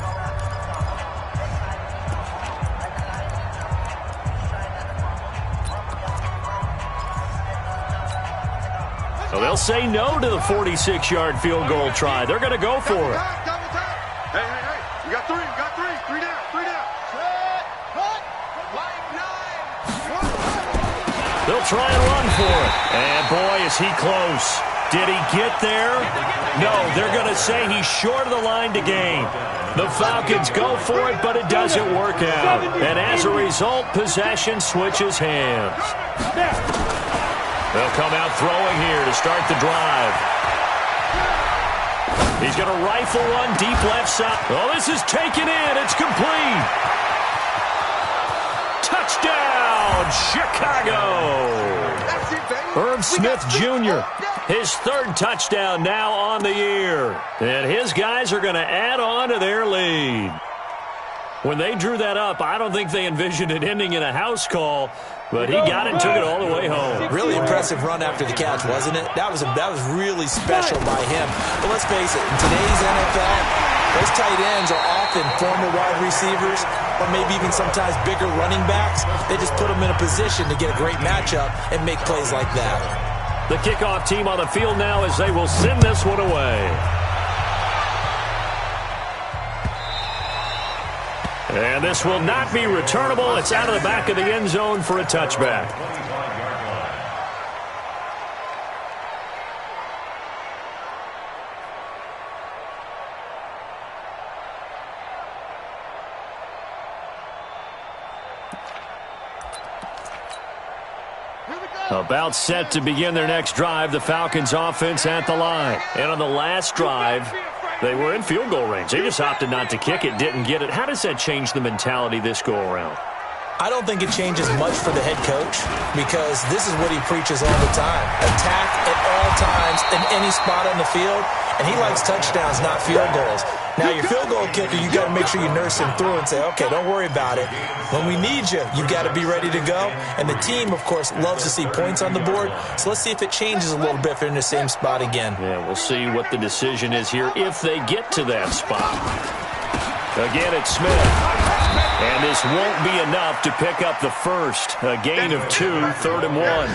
Well, they'll say no to the 46-yard field goal try. They're going to go for it. Hey. We got 3. Three down. They'll try and run for it. And, boy, is he close. Did he get there? No, they're going to say he's short of the line to gain. The Falcons go for it, but it doesn't work out. And as a result, possession switches hands. They'll come out throwing here to start the drive. He's going to rifle one deep left side. Oh, this is taken in. It's complete. Touchdown, Chicago. Herb Smith Jr., his 3rd touchdown now on the year. And his guys are going to add on to their lead. When they drew that up, I don't think they envisioned it ending in a house call, but he got it and took it all the way home. Really impressive run after the catch, wasn't it? That was really special by him. But let's face it, in today's NFL, those tight ends are often former wide receivers or maybe even sometimes bigger running backs. They just put them in a position to get a great matchup and make plays like that. The kickoff team on the field now as they will send this one away. And this will not be returnable. It's out of the back of the end zone for a touchback. About set to begin their next drive, the Falcons offense at the line. And on the last drive, they were in field goal range. They just opted not to kick it, didn't get it. How does that change the mentality this go-around? I don't think it changes much for the head coach because this is what he preaches all the time. Attack at all times in any spot on the field, and he likes touchdowns, not field goals. Now, your field goal kicker, you got to make sure you nurse him through and say, okay, don't worry about it. When we need you, you got to be ready to go. And the team, of course, loves to see points on the board. So let's see if it changes a little bit if they're in the same spot again. Yeah, we'll see what the decision is here if they get to that spot. Again, it's Smith. And this won't be enough to pick up the first. A gain of 2, 3rd and 1.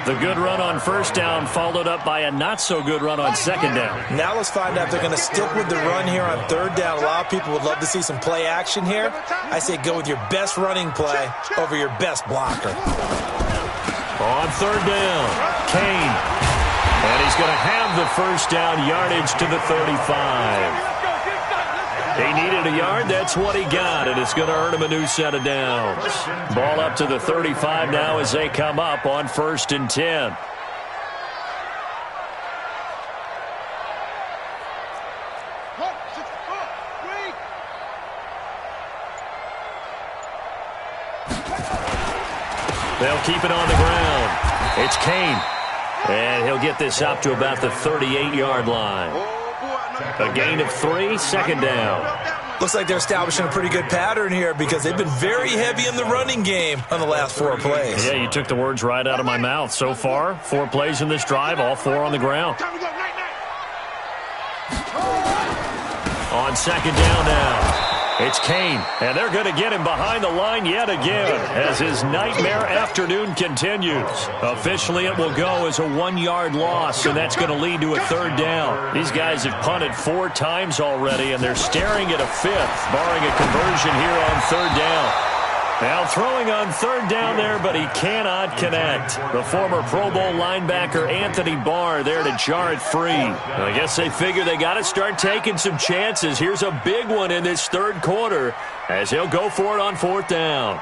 The good run on first down followed up by a not-so-good run on second down. Now let's find out if they're going to stick with the run here on 3rd down. A lot of people would love to see some play action here. I say go with your best running play over your best blocker. On 3rd down, Kane. And he's going to have the first down yardage to the 35. He needed a yard. That's what he got, and it's going to earn him a new set of downs. Ball up to the 35 now as they come up on 1st and 10. They'll keep it on the ground. It's Kane, and he'll get this up to about the 38-yard line. A gain of 3, 2nd down. Looks like they're establishing a pretty good pattern here because they've been very heavy in the running game on the last 4 plays. Yeah, you took the words right out of my mouth. So far, 4 plays in this drive, all 4 on the ground. On 2nd down now, it's Kane, and they're going to get him behind the line yet again as his nightmare afternoon continues. Officially, it will go as a 1-yard loss, and that's going to lead to a 3rd down. These guys have punted 4 times already, and they're staring at a 5th, barring a conversion here on 3rd down. Now throwing on third down there, but he cannot connect. The former Pro Bowl linebacker Anthony Barr there to jar it free. I guess they figure they got to start taking some chances. Here's a big one in this third quarter as he'll go for it on fourth down.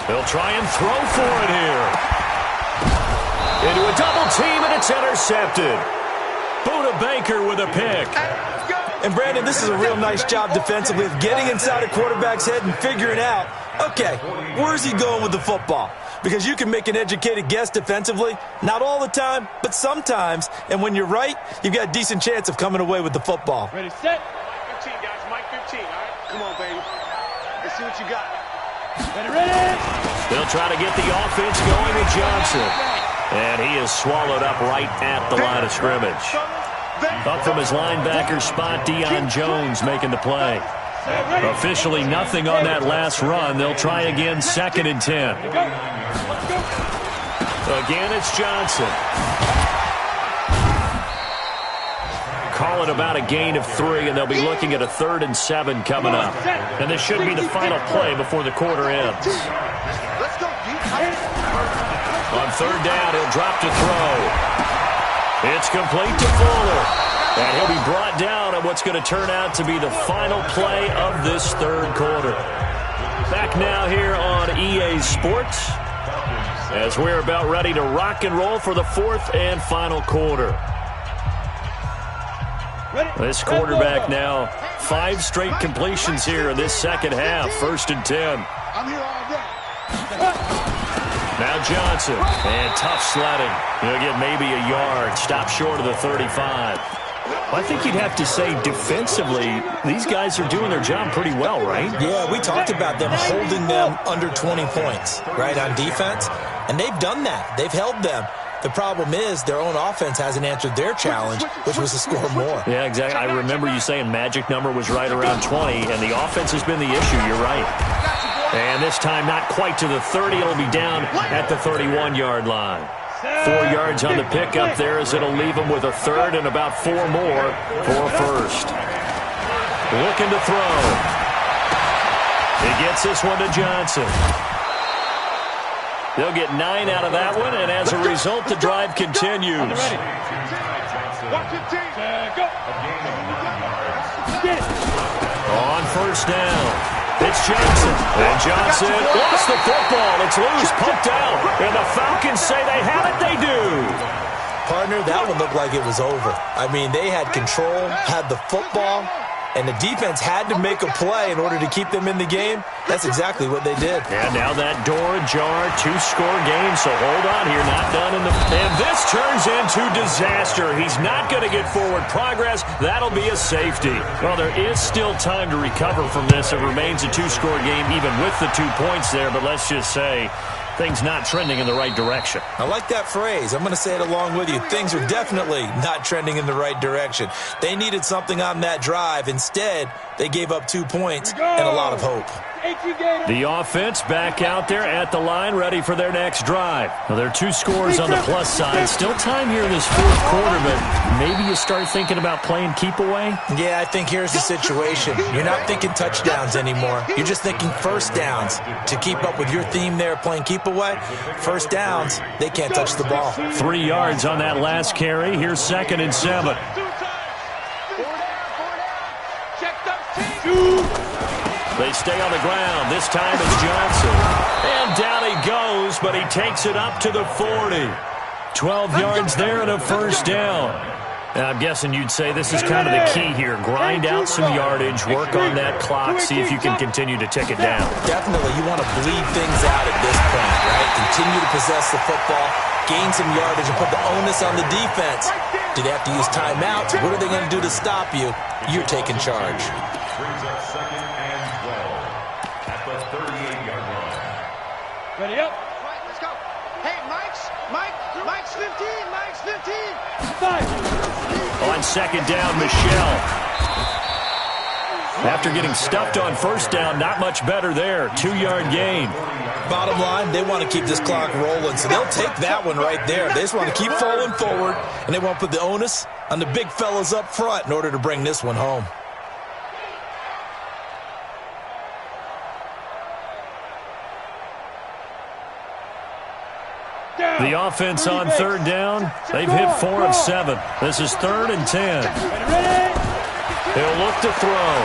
They'll try and throw for it here. Into a double team, and it's intercepted. Buda Baker with a pick. And, Brandon, this is a real nice job defensively of getting inside a quarterback's head and figuring out, okay, where's he going with the football? Because you can make an educated guess defensively. Not all the time, but sometimes. And when you're right, you've got a decent chance of coming away with the football. Ready, set. Mike 15, guys. Mike 15, all right? Come on, baby. Let's see what you got. Ready. They'll try to get the offense going with Johnson. And he is swallowed up right at the line of scrimmage. Up from his linebacker spot, Deion Jones making the play. Officially nothing on that last run. They'll try again, 2nd and 10. Again, it's Johnson. Call it about a gain of 3, and they'll be looking at a 3rd and 7 coming up. And this should be the final play before the quarter ends. On 3rd down, he'll drop to throw. It's complete to Fuller. And he'll be brought down on what's going to turn out to be the final play of this third quarter. Back now here on EA Sports as we're about ready to rock and roll for the 4th and final quarter. This quarterback now 5 straight completions here in this second half. 1st and 10. Now Johnson, and tough sledding. He'll get maybe a yard, stop short of the 35. Well, I think you'd have to say defensively, these guys are doing their job pretty well, right? Yeah, we talked about them holding them under 20 points, right, on defense. And they've done that. They've held them. The problem is their own offense hasn't answered their challenge, which was to score more. Yeah, exactly. I remember you saying magic number was right around 20, and the offense has been the issue. You're right. And this time not quite to the 30. It'll be down at the 31-yard line. 4 yards on the pickup there as it'll leave them with a 3rd and about 4 more for a 1st. Looking to throw. He gets this one to Johnson. They'll get 9 out of that one, and as a result, the drive continues. On 1st down. It's Johnson. And Johnson lost the football. It's loose, pumped out. And the Falcons say they have it. They do. Partner, that one looked like it was over. I mean, they had control, had the football, and the defense had to make a play in order to keep them in the game. That's exactly what they did. And now that door ajar, 2-score game, so hold on here, not done in the... And this turns into disaster. He's not going to get forward progress. That'll be a safety. Well, there is still time to recover from this. It remains a 2-score game even with the 2 points there, but let's just say things not trending in the right direction. I like that phrase. I'm going to say it along with you. Things are definitely not trending in the right direction. They needed something on that drive. Instead, they gave up 2 points and a lot of hope. The offense back out there at the line, ready for their next drive. Well, there are 2 scores on the plus side. Still time here in this 4th quarter, but maybe you start thinking about playing keep away? Yeah, I think here's the situation. You're not thinking touchdowns anymore. You're just thinking 1st downs. To keep up with your theme there, playing keep away, 1st downs, they can't touch the ball. 3 yards on that last carry. Here's 2nd and 7. They stay on the ground. This time it's Johnson. And down he goes, but he takes it up to the 40. 12 yards there and a 1st down. And I'm guessing you'd say this is kind of the key here. Grind out some yardage, work on that clock, see if you can continue to tick it down. Definitely. You want to bleed things out at this point, right? Continue to possess the football, gain some yardage, and put the onus on the defense. Do they have to use timeouts? What are they going to do to stop you? You're taking charge. Ready up. Right, let's go. Hey, Mike's 15. Mike's 15. 5. On 2nd down, Michelle. After getting stuffed on 1st down, not much better there. 2-yard gain. Bottom line, they want to keep this clock rolling, so they'll take that one right there. They just want to keep falling forward, and they want to put the onus on the big fellas up front in order to bring this one home. The offense on third down, they've hit 4 of 7. This is 3rd and 10. He'll look to throw.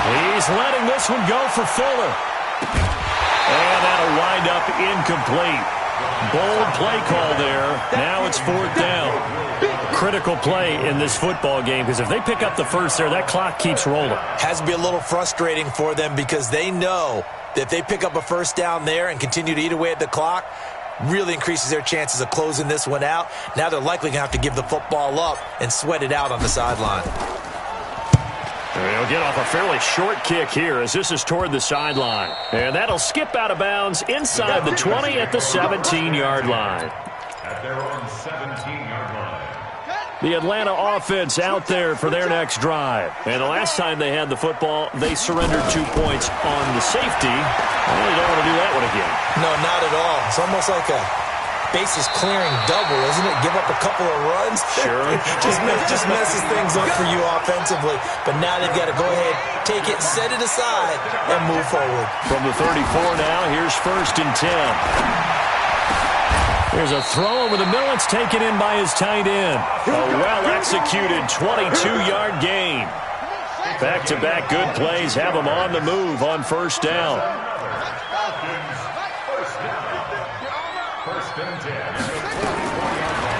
He's letting this one go for Fuller. And that'll wind up incomplete. Bold play call there. Now it's 4th down. Critical play in this football game because if they pick up the first there, that clock keeps rolling. Has to be a little frustrating for them because they know that if they pick up a first down there and continue to eat away at the clock, really increases their chances of closing this one out. Now they're likely going to have to give the football up and sweat it out on the sideline. He'll get off a fairly short kick here as this is toward the sideline. And that'll skip out of bounds inside the 20 at the 17-yard line. At their own 17-yard line. The Atlanta offense out there for their next drive. And the last time they had the football, they surrendered 2 points on the safety. Well, you don't want to do that one again. No, not at all. It's almost like a bases clearing double, isn't it? Give up a couple of runs. Sure. just messes things up for you offensively. But now they've got to go ahead, take it, set it aside, and move forward. From the 34 now, here's 1st and 10. There's a throw over the middle. It's taken in by his tight end. A well-executed 22-yard gain. Back-to-back good plays have him on the move on 1st down.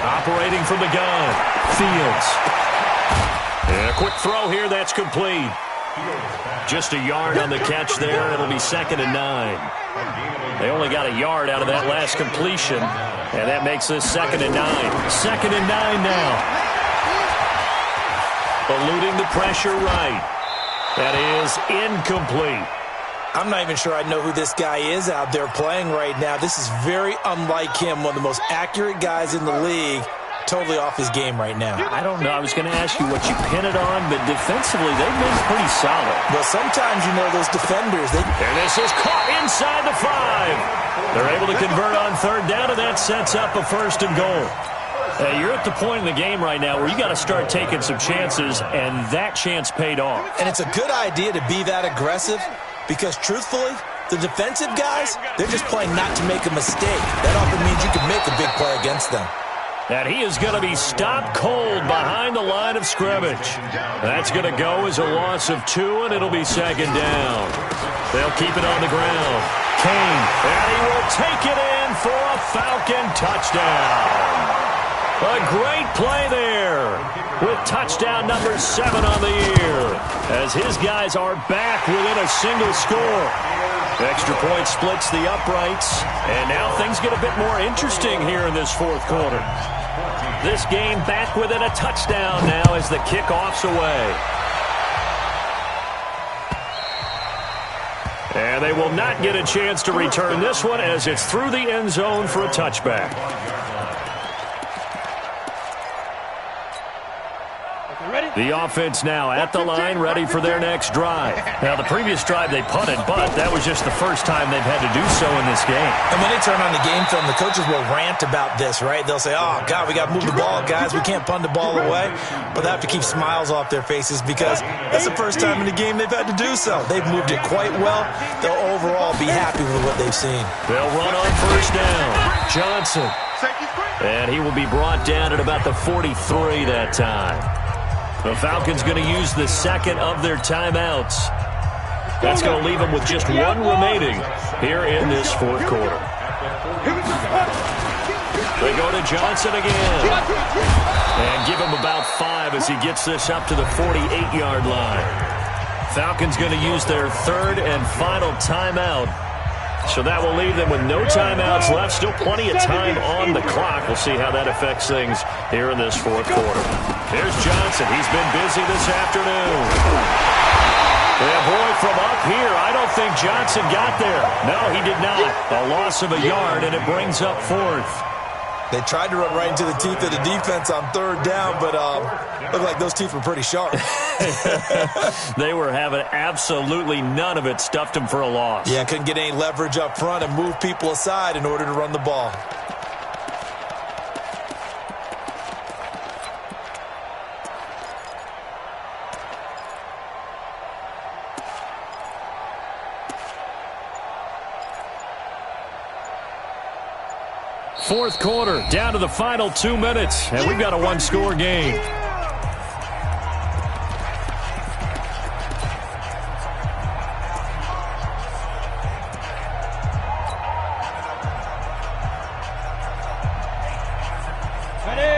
Operating from the gun. Fields. And a quick throw here. That's complete. Just a yard on the catch there. It'll be 2nd and 9. They only got a yard out of that last completion, and that makes this 2nd and 9. 2nd and 9 now. Eluding the pressure right. That is incomplete. I'm not even sure I know who this guy is out there playing right now. This is very unlike him, one of the most accurate guys in the league. Totally off his game right now. I don't know. I was going to ask you what you pin it on, but defensively, they've been pretty solid. Well, sometimes, you know, those defenders, And this is caught inside the 5. They're able to convert on 3rd down, and that sets up a 1st and goal. You're at the point in the game right now where you got to start taking some chances, and that chance paid off. And it's a good idea to be that aggressive because, truthfully, the defensive guys, they're just playing not to make a mistake. That often means you can make a big play against them. And he is going to be stopped cold behind the line of scrimmage. That's going to go as a loss of 2, and it'll be 2nd down. They'll keep it on the ground. Kane, and he will take it in for a Falcon touchdown. A great play there with touchdown number 7 on the year as his guys are back within a single score. Extra point splits the uprights, and now things get a bit more interesting here in this 4th quarter. This game back within a touchdown now as the kickoff's away. And they will not get a chance to return this one as it's through the end zone for a touchback. The offense now at the line, ready for their next drive. Now, the previous drive they punted, but that was just the first time they've had to do so in this game. And when they turn on the game film, the coaches will rant about this, right? They'll say, oh, God, we got to move the ball, guys. We can't punt the ball away. But they have to keep smiles off their faces because that's the first time in the game they've had to do so. They've moved it quite well. They'll overall be happy with what they've seen. They'll run on 1st down. Johnson. And he will be brought down at about the 43 that time. The Falcons going to use the 2nd of their timeouts. That's going to leave them with just 1 remaining here in this 4th quarter. They go to Johnson again. And give him about 5 as he gets this up to the 48-yard line. Falcons going to use their 3rd and final timeout. So that will leave them with no timeouts left. Still plenty of time on the clock. We'll see how that affects things here in this 4th quarter. Here's Johnson. He's been busy this afternoon. Yeah, boy, from up here, I don't think Johnson got there. No, he did not. A loss of a yard, and it brings up 4th. They tried to run right into the teeth of the defense on 3rd down, but looked like those teeth were pretty sharp. They were having absolutely none of it. Stuffed them for a loss. Yeah, couldn't get any leverage up front and move people aside in order to run the ball. Fourth quarter, down to the final 2 minutes, and we've got a one-score game.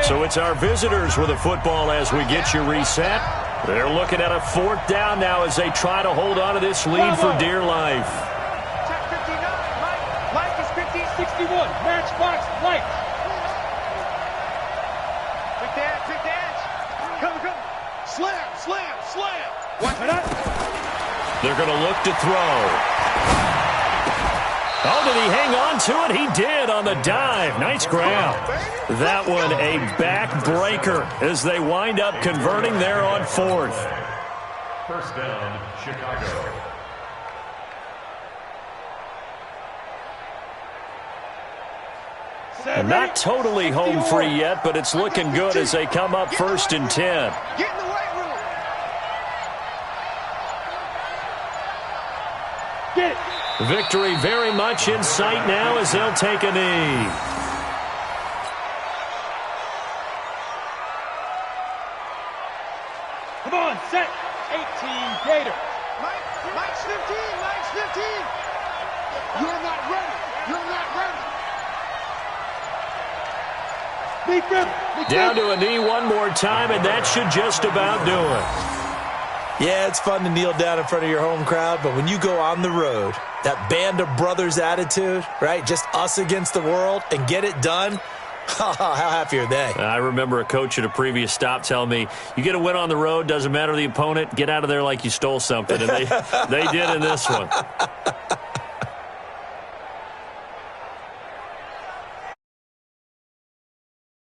So it's our visitors with a football as we get you reset. They're looking at a fourth down now as they try to hold on to this lead for dear life. Check 59, Mike is 1561. Matchbox Mike. Big dance. Come. Slam. Watch it up. They're going to look to throw. Oh, did he hang on to it? He did on the dive. Nice grab. That one a backbreaker as they wind up converting there on fourth. First down, Chicago. And not totally home free yet, but it's looking good as they come up 1st and 10. Get in the weight room. Get it. Victory very much in sight now as they'll take a knee. Come on, set. 18 Gator. Mike's 15. You're not ready. Down to a knee one more time, and that should just about do it. Yeah, it's fun to kneel down in front of your home crowd, but when you go on the road, that band of brothers attitude, right? Just us against the world and get it done. How happy are they? I remember a coach at a previous stop telling me, you get a win on the road, doesn't matter the opponent, get out of there like you stole something. And they did in this one.